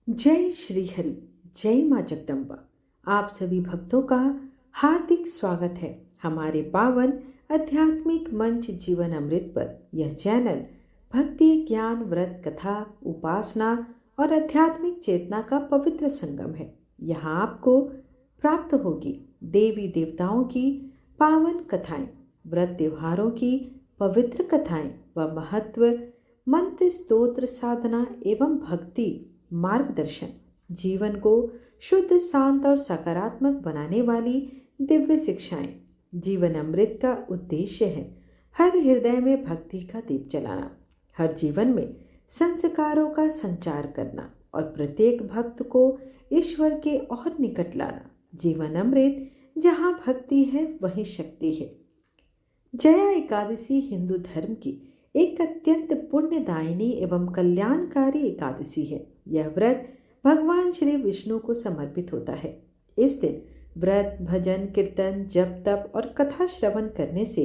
जय श्री हरि। जय माँ जगदम्बा। आप सभी भक्तों का हार्दिक स्वागत है हमारे पावन आध्यात्मिक मंच जीवन अमृत पर। यह चैनल भक्ति, ज्ञान, व्रत, कथा, उपासना और आध्यात्मिक चेतना का पवित्र संगम है। यहाँ आपको प्राप्त होगी देवी देवताओं की पावन कथाएं, व्रत त्योहारों की पवित्र कथाएं व महत्व, मंत्र, स्तोत्र, साधना एवं भक्ति मार्गदर्शन, जीवन को शुद्ध, शांत और सकारात्मक बनाने वाली दिव्य शिक्षाएं। जीवन अमृत का उद्देश्य है हर हृदय में भक्ति का दीप जलाना, हर जीवन में संस्कारों का संचार करना और प्रत्येक भक्त को ईश्वर के और निकट लाना। जीवन अमृत, जहाँ भक्ति है वहीं शक्ति है। जया एकादशी हिंदू धर्म की एक अत्यंत पुण्यदायिनी एवं कल्याणकारी एकादशी है। यह व्रत भगवान श्री विष्णु को समर्पित होता है। इस दिन व्रत, भजन, कीर्तन, जप, तप और कथा श्रवण करने से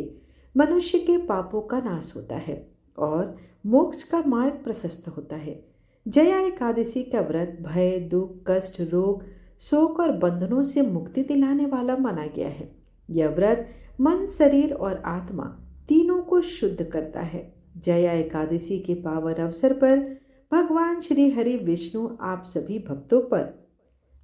मनुष्य के पापों का नाश होता है और मोक्ष का मार्ग प्रशस्त होता है। जया एकादशी का व्रत भय, दुख, कष्ट, रोग, शोक और बंधनों से मुक्ति दिलाने वाला माना गया है। यह व्रत मन, शरीर और आत्मा तीनों को शुद्ध करता है। जया एकादशी के पावन अवसर पर भगवान श्री हरि विष्णु आप सभी भक्तों पर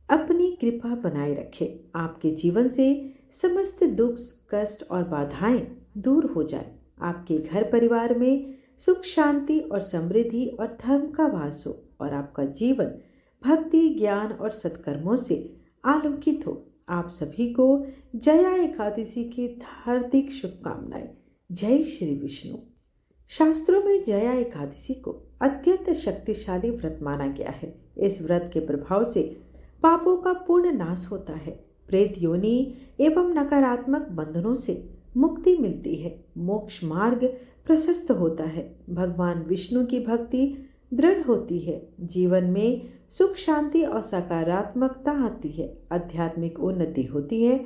अपनी कृपा बनाए रखे। आपके जीवन से समस्त दुख, कष्ट और बाधाएं दूर हो जाए। आपके घर परिवार में सुख, शांति और समृद्धि और धर्म का वास हो और आपका जीवन भक्ति, ज्ञान और सत्कर्मों से आलोकित हो। आप सभी को जया एकादशी की हार्दिक शुभकामनाएं। जय श्री विष्णु। शास्त्रों में जया एकादशी को अत्यंत शक्तिशाली व्रत माना गया है। इस व्रत के प्रभाव से पापों का पूर्ण नाश होता है, प्रेत योनि एवं नकारात्मक बंधनों से मुक्ति मिलती है, मोक्ष मार्ग प्रशस्त होता है, भगवान विष्णु की भक्ति दृढ़ होती है, जीवन में सुख, शांति और सकारात्मकता आती है, आध्यात्मिक उन्नति होती है।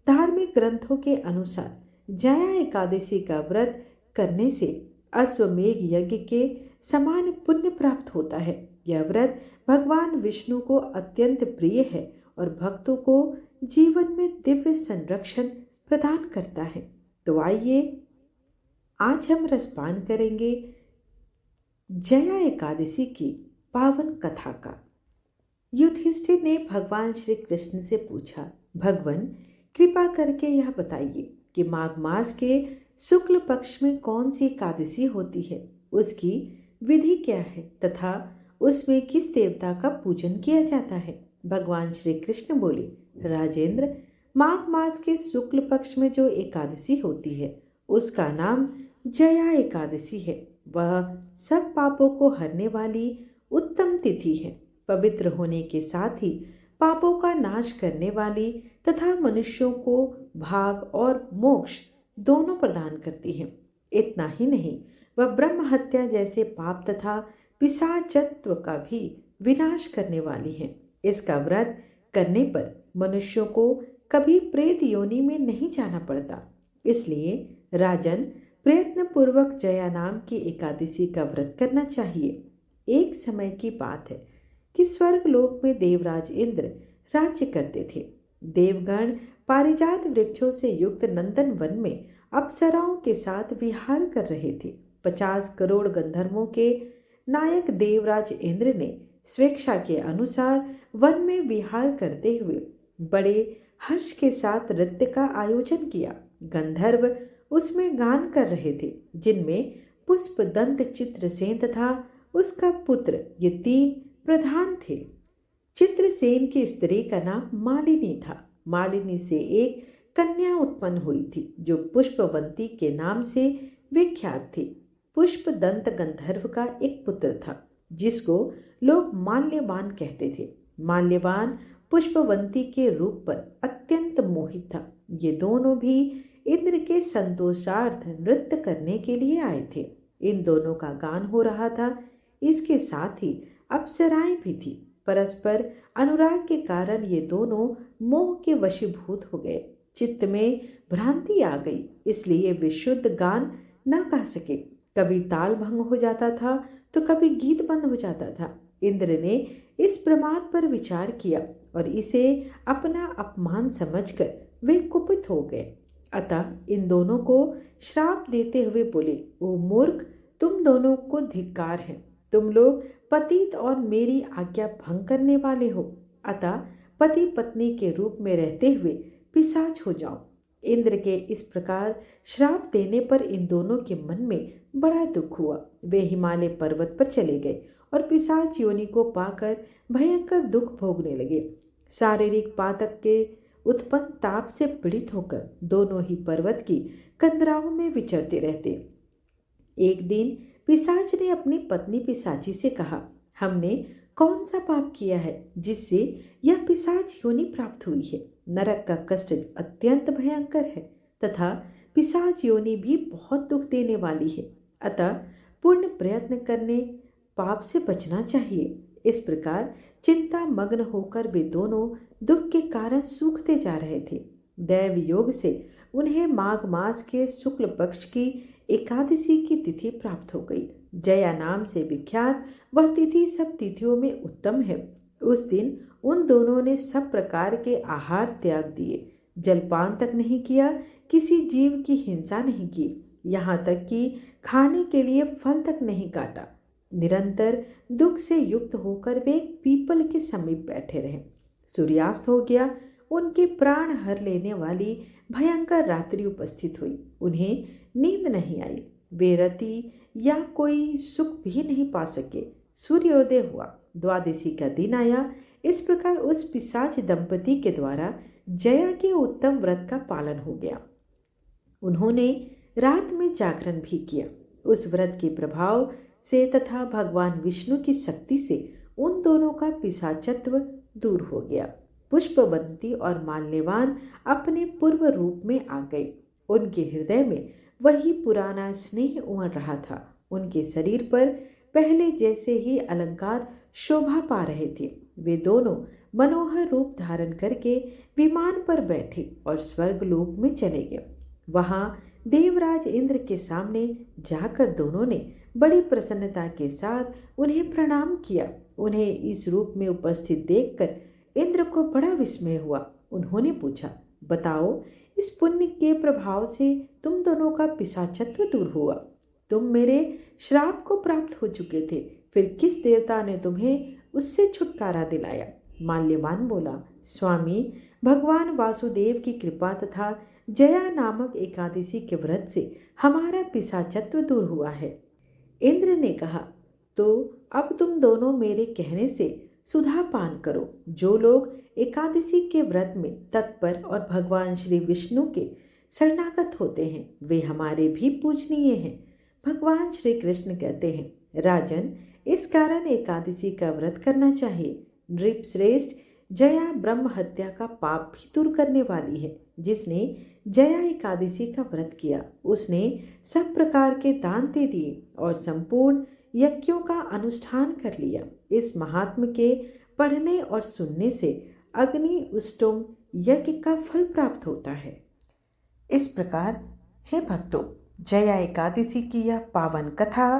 धार्मिक ग्रंथों के अनुसार जया एकादशी का व्रत करने से अश्वमेघ यज्ञ के समान पुण्य प्राप्त होता है। यह व्रत भगवान विष्णु को अत्यंत प्रिय है और भक्तों को जीवन में दिव्य संरक्षण प्रदान करता है। तो आइए आज हम रसपान करेंगे जया एकादशी की पावन कथा का। युधिष्ठिर ने भगवान श्री कृष्ण से पूछा, भगवान कृपा करके यह बताइए कि माघ मास के शुक्ल पक्ष में कौन सी एकादशी होती है, उसकी विधि क्या है तथा उसमें किस देवता का पूजन किया जाता है। भगवान श्री कृष्ण बोले, राजेंद्र, माघ मास के शुक्ल पक्ष में जो एकादशी होती है उसका नाम जया एकादशी है। वह सब पापों को हरने वाली उत्तम तिथि है। पवित्र होने के साथ ही पापों का नाश करने वाली तथा मनुष्यों को भाग और मोक्ष दोनों प्रदान करती है। इतना ही नहीं, वह ब्रह्म हत्या जैसे पाप तथा पिशाचत्व का भी विनाश करने वाली है। इसका व्रत करने पर मनुष्यों को कभी प्रेत योनि में नहीं जाना पड़ता। इसलिए राजन, प्रयत्न पूर्वक जया नाम की एकादशी का व्रत करना चाहिए। एक समय की बात है कि स्वर्गलोक में देवराज इंद्र राज्य करते थे। देवगण पारिजात वृक्षों से युक्त नंदन वन में अप्सराओं के साथ विहार कर रहे थे। 50 करोड़ गंधर्वों के नायक देवराज इंद्र ने स्वेच्छा के अनुसार वन में विहार करते हुए बड़े हर्ष के साथ नृत्य का आयोजन किया। गंधर्व उसमें गान कर रहे थे, जिनमें पुष्पदंत, चित्रसेन तथा उसका पुत्र, ये 3 प्रधान थे। चित्रसेन की स्त्री का नाम मालिनी था। मालिनी से एक कन्या उत्पन्न हुई थी जो पुष्पवंती के नाम से विख्यात थी। पुष्पदंत गंधर्व का एक पुत्र था जिसको लोग माल्यवान कहते थे। माल्यवान पुष्पवंती के रूप पर अत्यंत मोहित था। ये दोनों भी इंद्र के संतोषार्थ नृत्य करने के लिए आए थे। इन दोनों का गान हो रहा था। इसके साथ ही अप्सराएं भी थी। परस्पर अनुराग के कारण ये दोनों मोह के वशीभूत हो गए। चित्त में भ्रांति आ गई, इसलिए वे शुद्ध गान न गा सके। कभी ताल भंग हो जाता था तो कभी गीत बंद हो जाता था। इंद्र ने इस प्रमाद पर विचार किया और इसे अपना अपमान समझकर वे कुपित हो गए। अतः इन दोनों को श्राप देते हुए बोले, ओ मूर्ख, तुम दोनों को धिक्कार है। तुम लोग पतित और मेरी आज्ञा भंग करने वाले हो। अतः पति पत्नी के रूप में रहते हुए पिशाच हो जाओ। इंद्र के इस प्रकार श्राप देने पर इन दोनों के मन में बड़ा दुख हुआ। वे हिमालय पर्वत पर चले गए और पिशाच योनि को पाकर भयंकर दुख भोगने लगे। शारीरिक पातक के उत्पन्न ताप से पीड़ित होकर दोनों ही पर्वत की कंदराओं में विचरते रहते। एक दिन पिशाच ने अपनी पत्नी पिशाची से कहा, हमने कौन सा पाप किया है जिससे यह पिशाच योनि प्राप्त हुई है। नरक का कष्ट अत्यंत भयंकर है तथा पिशाच योनि भी बहुत दुख देने वाली है। अतः पूर्ण प्रयत्न करने पाप से बचना चाहिए। इस प्रकार चिंता मग्न होकर वे दोनों दुख के कारण सूखते जा रहे थे। दैव योग से उन्हें माघ मास के शुक्ल पक्ष की एकादशी की तिथि प्राप्त हो गई। जया नाम से विख्यात वह तिथि सब तिथियों में उत्तम है। उस दिन उन दोनों ने सब प्रकार के आहार त्याग दिए, जलपान तक नहीं किया, किसी जीव की हिंसा नहीं की, यहाँ तक कि खाने के लिए फल तक नहीं काटा। निरंतर दुख से युक्त होकर वे एक पीपल के समीप बैठे रहे। सूर्यास्त हो गया। उनके प्राण हर लेने वाली भयंकर रात्रि उपस्थित हुई। उन्हें नींद नहीं आई। वे रति या कोई सुख भी नहीं पा सके। सूर्योदय हुआ। द्वादशी का दिन आया। इस प्रकार उस पिशाच दंपति के द्वारा जया के उत्तम व्रत का पालन हो गया। उन्होंने रात में जागरण भी किया। उस व्रत के प्रभाव से तथा भगवान विष्णु की शक्ति से उन दोनों का पिशाचत्व दूर हो गया। पुष्पवंती और माल्यवान अपने पूर्व रूप में आ गए। उनके हृदय में वही पुराना स्नेह उमड़ रहा था। उनके शरीर पर पहले जैसे ही अलंकार शोभा पा रहे थे। वे दोनों मनोहर रूप धारण करके विमान पर बैठे और स्वर्ग लोक में चले गए। वहां देवराज इंद्र के सामने जाकर दोनों ने बड़ी प्रसन्नता के साथ उन्हें प्रणाम किया। उन्हें इस रूप में उपस्थित देखकर इंद्र को बड़ा विस्मय हुआ। उन्होंने पूछा, बताओ, इस पुण्य के प्रभाव से तुम दोनों का पिशाचत्व दूर हुआ। तुम मेरे श्राप को प्राप्त हो चुके थे, फिर किस देवता ने तुम्हें उससे छुटकारा दिलाया? माल्यवान बोला, स्वामी, भगवान वासुदेव की कृपा तथा जया नामक एकादशी के व्रत से हमारा पिशाचत्व दूर हुआ है। इंद्र ने कहा, तो अब तुम दोनों मेरे कहने से सुधा पान करो। जो लोग एकादशी के व्रत में तत्पर और भगवान श्री विष्णु के शरणागत होते हैं वे हमारे भी पूजनीय हैं। भगवान श्री कृष्ण कहते हैं, राजन, इस कारण एकादशी का व्रत करना चाहिए। नृप श्रेष्ठ, जया ब्रह्म हत्या का पाप भी दूर करने वाली है। जिसने जया एकादशी का व्रत किया उसने सब प्रकार के दान दे दिए और संपूर्ण यज्ञों का अनुष्ठान कर लिया। इस महात्म के पढ़ने और सुनने से अग्नि उष्टोम यज्ञ का फल प्राप्त होता है। इस प्रकार हे भक्तों, जया एकादशी की यह पावन कथा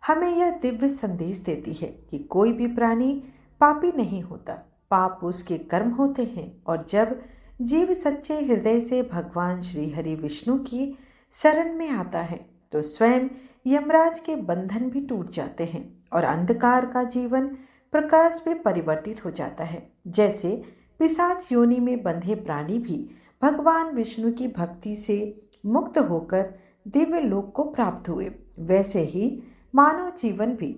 हमें यह दिव्य संदेश देती है कि कोई भी प्राणी पापी नहीं होता। पाप उसके कर्म होते हैं और जब जीव सच्चे हृदय से भगवान श्री हरि विष्णु की शरण में आता है तो स्वयं यमराज के बंधन भी टूट जाते हैं और अंधकार का जीवन प्रकाश में परिवर्तित हो जाता है। जैसे पिशाच योनि में बंधे प्राणी भी भगवान विष्णु की भक्ति से मुक्त होकर दिव्य लोक को प्राप्त हुए, वैसे ही मानव जीवन भी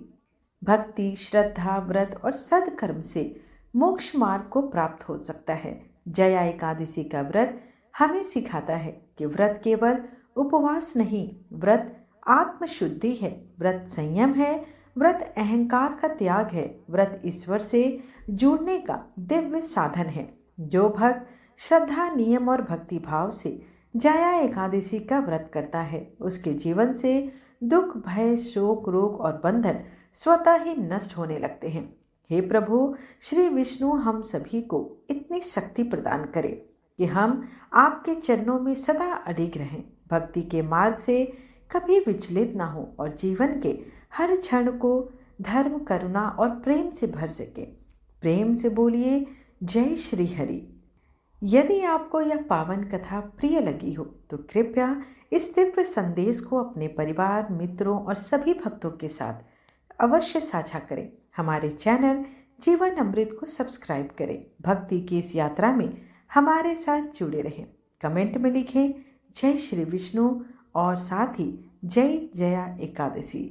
भक्ति, श्रद्धा, व्रत और सदकर्म से मोक्ष मार्ग को प्राप्त हो सकता है। जया एकादशी का व्रत हमें सिखाता है कि व्रत केवल उपवास नहीं, व्रत आत्मशुद्धि है, व्रत संयम है, व्रत अहंकार का त्याग है, व्रत ईश्वर से जुड़ने का दिव्य साधन है। जो भक्त श्रद्धा, नियम और भक्ति भाव से जया एकादशी का व्रत करता है उसके जीवन से दुख, भय, शोक, रोग और बंधन स्वतः ही नष्ट होने लगते हैं। हे प्रभु श्री विष्णु, हम सभी को इतनी शक्ति प्रदान करें कि हम आपके चरणों में सदा अडिग रहें, भक्ति के मार्ग से कभी विचलित ना हो और जीवन के हर क्षण को धर्म, करुणा और प्रेम से भर सके। प्रेम से बोलिए जय श्री हरि। यदि आपको यह पावन कथा प्रिय लगी हो तो कृपया इस दिव्य संदेश को अपने परिवार, मित्रों और सभी भक्तों के साथ अवश्य साझा करें। हमारे चैनल जीवन अमृत को सब्सक्राइब करें। भक्ति की इस यात्रा में हमारे साथ जुड़े रहें। कमेंट में लिखें जय श्री विष्णु और साथ ही जय जया एकादशी।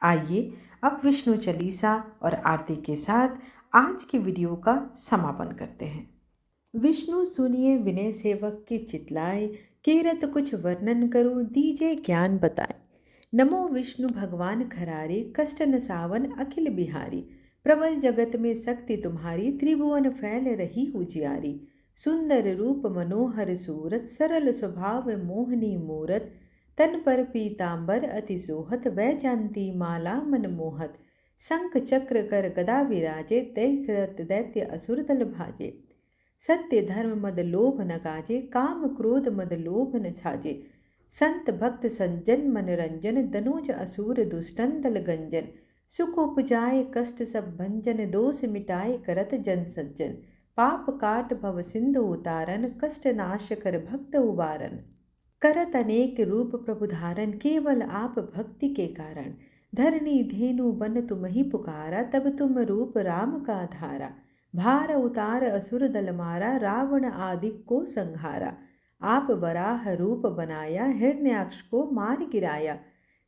आइए अब विष्णु चालीसा और आरती के साथ आज की वीडियो का समापन करते हैं। विष्णु सुनिए विनय सेवक की चितलाए, कीरत कुछ वर्णन करूं दीजे ज्ञान बताए। नमो विष्णु भगवान खरारे, कष्ट न सावन अखिल बिहारी। प्रबल जगत में शक्ति तुम्हारी, त्रिभुवन फैल रही उजियारी। सुंदर रूप मनोहर सूरत, सरल स्वभाव मोहनी मूरत। तन पर पीतांबर अति सोहत, वैजयंती माला मनमोहत। शंख चक्र कर गदा विराजे, दैत्य दैत्य असुर दल भाजे। सत्य धर्म मद लोभ न गाजे, काम क्रोध मद लोभ न छाजे। संत भक्त सज्जन मनरंजन, दनुज असुर दुष्टन दल गंजन। सुख उपजाए कष्ट सब भंजन, दोष मिटाए करत जन सज्जन। पाप काट भव सिंधु उतारन, कष्ट नाश कर भक्त उबारन। करत अनेक रूप प्रभु धारण, केवल आप भक्ति के कारण। धरणी धेनु बन तुम ही पुकारा, तब तुम रूप राम का धारा। भार उतार असुर दल मारा, रावण आदि को संहारा। आप वराह रूप बनाया, हिरण्याक्ष को मार गिराया।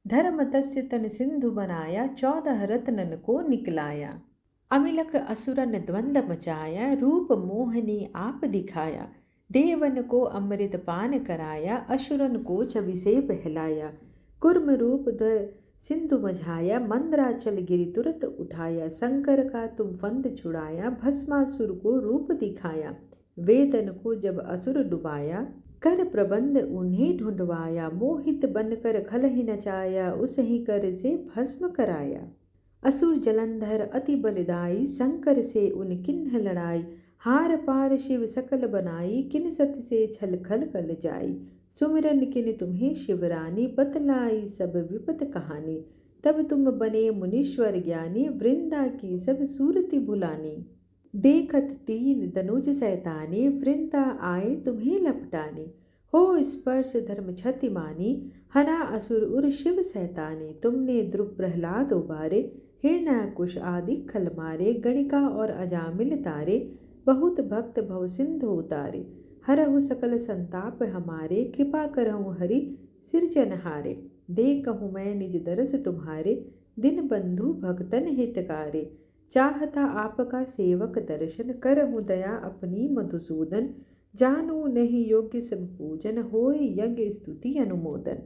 धर्म तस्य तन सिंधु बनाया, 14 रत्नन को निकलाया। अमिलक असुरन द्वंद मचाया, रूप मोहनी आप दिखाया। देवन को अमृत पान कराया, असुरन को छवि से बहलाया। कुर्म रूप धर सिंधु मझाया, मंद्राचल गिरि तुरत उठाया। शंकर का तुम फंद छुड़ाया, भस्मासुर को रूप दिखाया। वेदन को जब असुर डुबाया, कर प्रबंध उन्हें ढूंढवाया। मोहित बनकर खल ही नचाया, उस ही कर से भस्म कराया। असुर जलंधर अति बलदाई, शंकर से उन किन्ह लड़ाई। हार पार शिव सकल बनाई, किन सत से छल खल कल जाई। सुमिरन किन तुम्हें शिवरानी, बतलाई सब विपत कहानी। तब तुम बने मुनीश्वर ज्ञानी, वृंदा की सब सूरति भुलानी। देखत तीन दनुज सैतानी, वृंदा आए तुम्हें लपटानी। हो स्पर्श धर्म क्षति मानी, हना असुर उर शिव सैतानी। तुमने ध्रुव प्रहलाद उबारे, हिरण्याकुश आदि खल मारे। गणिका और अजामिल तारे, बहुत भक्त भव सिंधु उतारे। हरहु सकल संताप हमारे, कृपा करहु हरि सिरजनहारे। देखहु मैं निज दरस तुम्हारे, दिन बंधु भक्तन हितकारे। चाहता आपका सेवक दर्शन, करहु दया अपनी मधुसूदन। जानू नहीं योग्य सब पूजन, होय यज्ञ स्तुति अनुमोदन।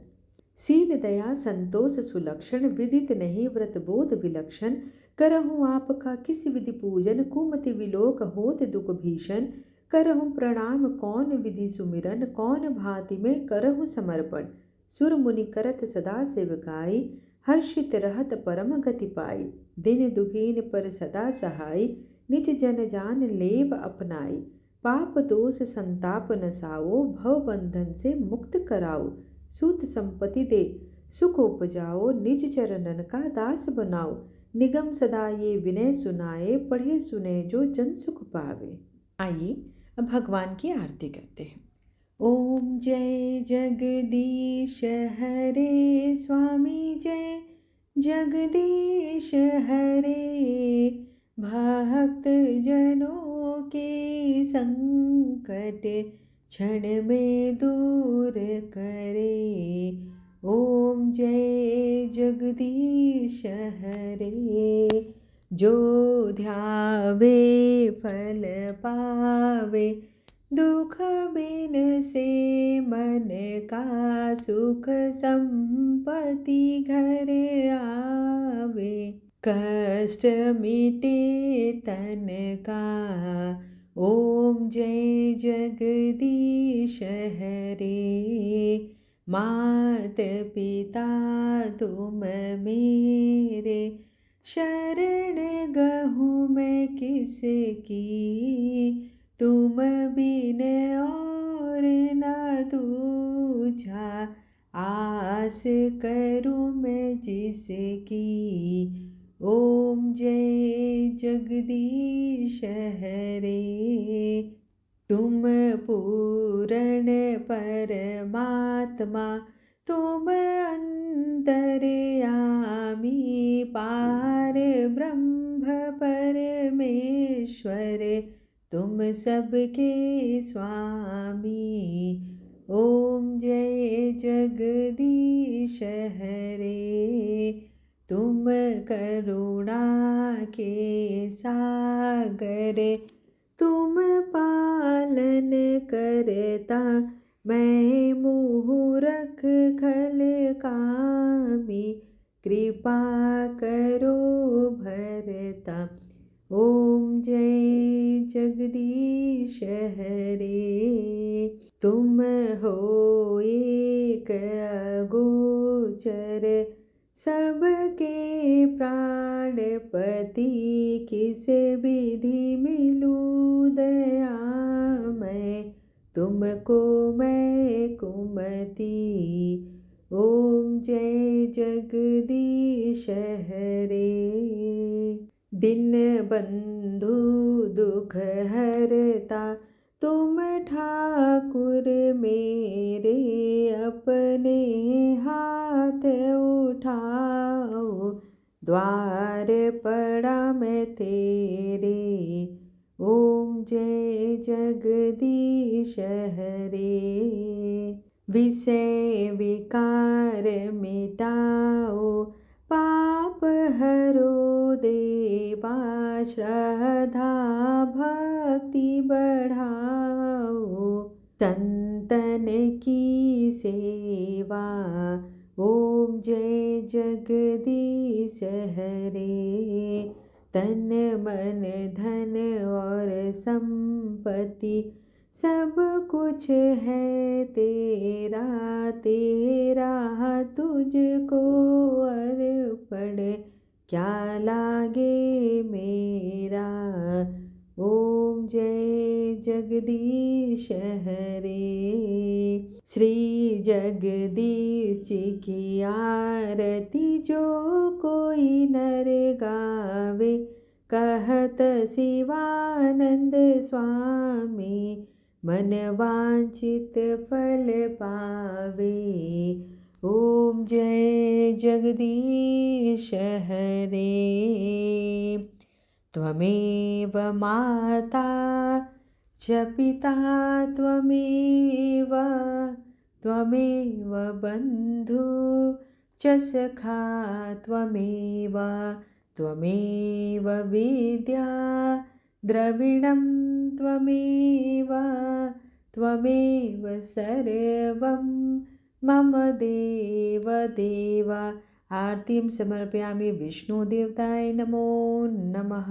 शील दया संतोष सुलक्षण, विदित नहीं व्रत बोध विलक्षण। करहूँ आपका किस विधि पूजन, कुमति विलोक होत दुख भीषण। करहूँ प्रणाम कौन विधि सुमिरन, कौन भांति में करहूँ समर्पण। सुर मुनि करत सदा सेवकाई, हर्षित रहत परम गति पाई। दिन दुखीन पर सदा सहाय, निज जन जान लेव अपनाई। पाप दोष संताप नसाओ, भव बंधन से मुक्त कराओ। सूत संपत्ति दे सुख उपजाओ, निज चरणन का दास बनाओ। निगम सदा ये विनय सुनाए, पढ़े सुने जो जन सुख पावे। आइए अब भगवान की आरती करते हैं। ओम जय जगदीश हरे स्वामी, जय जगदीश हरे। भक्त जनों के संकट क्षण में दूर करे। ओम जय जगदीश हरे। जो ध्यावे फल पावे, दुख बिन से मन का सुख संपत्ति घर आवे। कष्ट मिटे तन का, ओम जय जगदीश हरे। मात पिता तुम मेरे, शरण गहूँ मैं किसकी। तुम बिन और न दूजा, आस करूँ मैं जिसकी। ओम जय जगदीश हरे। तुम पूर्ण परमात्मा, तुम अंतर्यामी, पार ब्रह्म परमेश्वर, तुम सबके स्वामी। ओम जय जगदीश हरे। तुम करुणा के सागर, तुम पालन करता, मैं मूरख खल कामी, कृपा करो भरता। ओम जय जगदीश हरे। तुम हो एक अगोचर, सबके प्राणपति, किस विधि मिलूं दया मैं, तुमको मैं कुमति। ओम जय जगदीश हरे। दिन बंधु दुख हरता, तुम ठाकुर मेरे, अपने हाथ उठाओ, द्वार पड़ा मैं तेरे। ओम जय जगदीश हरे। विषय विकार मिटाओ, पाप हरो देवा, श्रद्धा भक्ति बढ़ाओ, संतन की सेवा। ओम जय जगदीश हरे। तन मन धन और संपत्ति, सब कुछ है तेरा, तेरा तुझको अर्पण, क्या लागे मेरा। ओम जय जगदीश हरे। श्री जगदीश जी की आरती जो कोई नर गावे, कहत शिवानंद स्वामी, मन वांछित फल पावे। ओम जय जगदीश हरे। त्वमेव माता च पिता, त्वमेव त्वमेव बन्धु च सखा, त्वमेव त्वमेव विद्या द्रविणं, त्वमेव त्वमेव सर्वं मम देव देव। आरतीं समर्पयामि विष्णुदेवताय नमो नमः।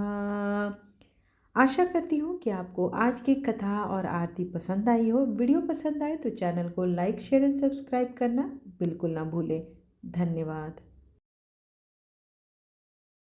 आशा करती हूँ कि आपको आज की कथा और आरती पसंद आई हो। वीडियो पसंद आए तो चैनल को लाइक शेयर एंड सब्सक्राइब करना बिल्कुल ना भूलें। धन्यवाद।